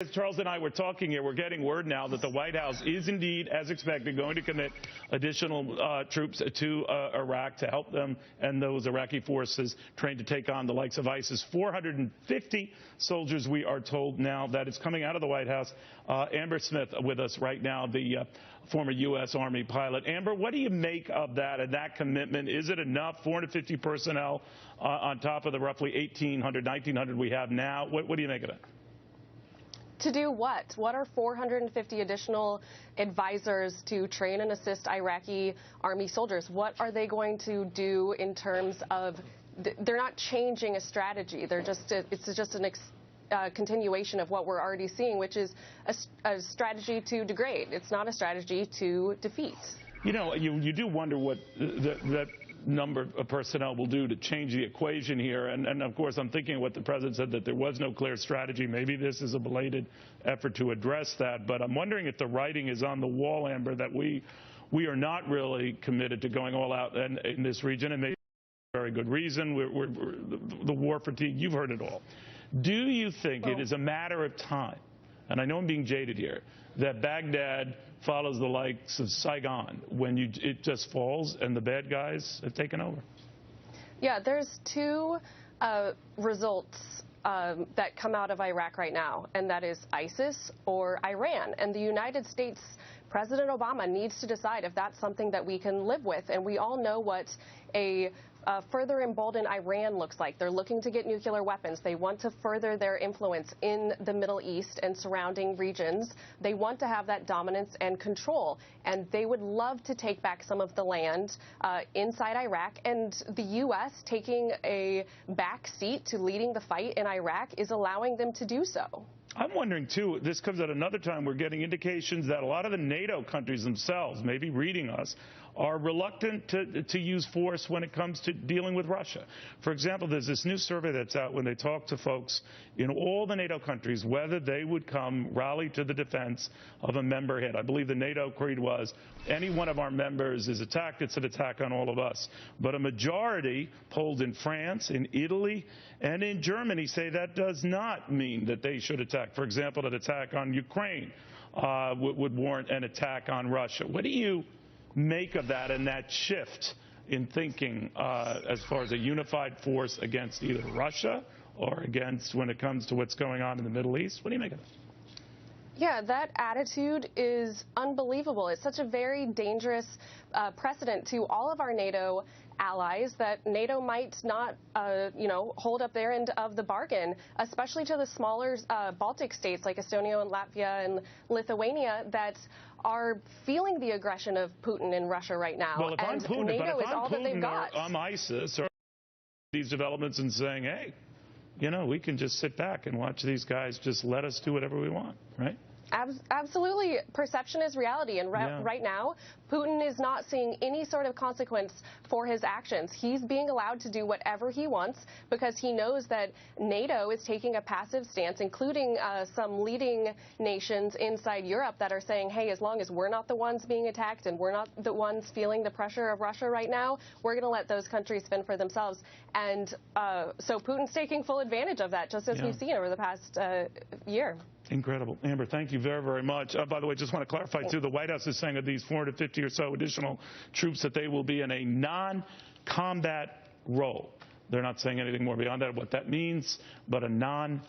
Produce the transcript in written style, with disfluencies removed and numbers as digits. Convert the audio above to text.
As Charles and I were talking here, we're getting word now that the White House is indeed, as expected, going to commit additional troops to Iraq to help them and those Iraqi forces trained to take on the likes of ISIS. 450 soldiers, we are told now. That is coming out of the White House. Anbar Smith with us right now, the former U.S. Army pilot. Anbar, what do you make of that and that commitment? Is it enough? 450 personnel on top of the roughly 1,800, 1,900 we have now. What do you make of that? To do what? What are 450 additional advisors to train and assist Iraqi army soldiers? What are they going to do in terms of, they're not changing a strategy. They're just, it's just a continuation of what we're already seeing, which is a strategy to degrade. It's not a strategy to defeat. You know, you do wonder what that number of personnel will do to change the equation here. And of course, I'm thinking what the president said, that there was no clear strategy. Maybe this is a belated effort to address that. But I'm wondering if the writing is on the wall, Anbar, that we are not really committed to going all out in this region. And maybe for a very good reason. We're the war fatigue. You've heard it all. Do you think it is a matter of time, and I know I'm being jaded here, that Baghdad follows the likes of Saigon when it just falls and the bad guys have taken over? Yeah, there's two results that come out of Iraq right now, and that is ISIS or Iran. And the United States President Obama needs to decide if that's something that we can live with. And we all know what a further emboldened Iran looks like. They're looking to get nuclear weapons. They want to further their influence in the Middle East and surrounding regions. They want to have that dominance and control. And they would love to take back some of the land inside Iraq. And the U.S. taking a back seat to leading the fight in Iraq is allowing them to do so. I'm wondering, too, this comes at another time we're getting indications that a lot of the NATO countries themselves, maybe reading us, are reluctant to use force when it comes to dealing with Russia. For example, there's this new survey that's out when they talk to folks in all the NATO countries whether they would come rally to the defense of a member hit. I believe the NATO creed was, any one of our members is attacked, it's an attack on all of us. But a majority polled in France, in Italy, and in Germany say that does not mean that they should attack. For example, an attack on Ukraine would warrant an attack on Russia. What do you make of that and that shift in thinking as far as a unified force against either Russia or against when it comes to what's going on in the Middle East? What do you make of that? Yeah, that attitude is unbelievable. It's such a very dangerous precedent to all of our NATO allies that NATO might not, hold up their end of the bargain, especially to the smaller Baltic states like Estonia and Latvia and Lithuania that are feeling the aggression of Putin in Russia right now. Well, if and I'm Putin, NATO is all that they've got. I'm ISIS or these developments and saying, hey, we can just sit back and watch these guys just let us do whatever we want, right? Absolutely. Perception is reality. And right now, Putin is not seeing any sort of consequence for his actions. He's being allowed to do whatever he wants because he knows that NATO is taking a passive stance, including some leading nations inside Europe that are saying, hey, as long as we're not the ones being attacked and we're not the ones feeling the pressure of Russia right now, we're going to let those countries fend for themselves. And so Putin's taking full advantage of that, just as we've seen over the past year. Incredible. Anbar, thank you very, very much. By the way, just want to clarify, too, the White House is saying of these 450 or so additional troops that they will be in a non-combat role. They're not saying anything more beyond that, what that means, but a non-combat